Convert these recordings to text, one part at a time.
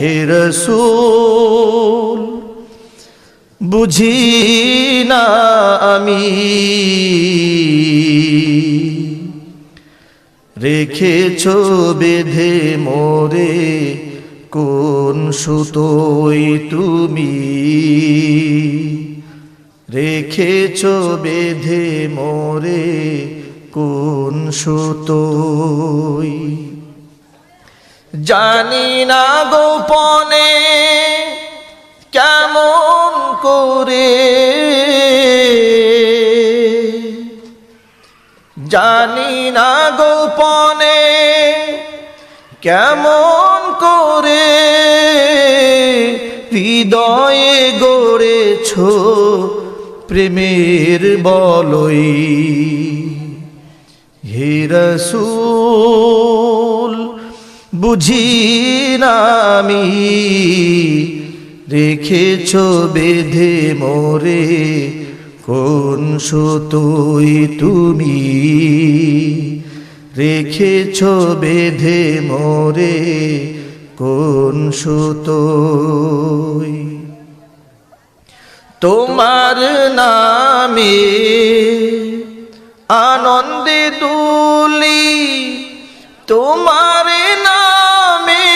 হে রাসূল বুঝি না আমি রেখেছ বেঁধে মোরে কোন সুতোয় তুমি রেখেছ বেঁধে মোরে কোন সুতোয় জানি না গোপনে কেমন করে জানি না গোপনে কেমন করে হৃদয়ে গড়েছ প্রেমের বলয় হে রাসূল বুঝি না আমি রেখেছ বেঁধে মোরে কোন সুতোয় তুমি রেখেছ বেঁধে মোরে কোন সুতোয় তোমার নামে আনন্দে দুলি তোমার নামে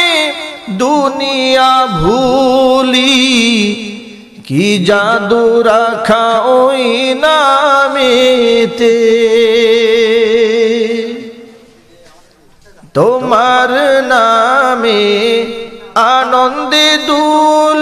দুনিয়া ভুলি কি জাদু রাখা ওই নামেতে তোমার নামে আনন্দে দুলি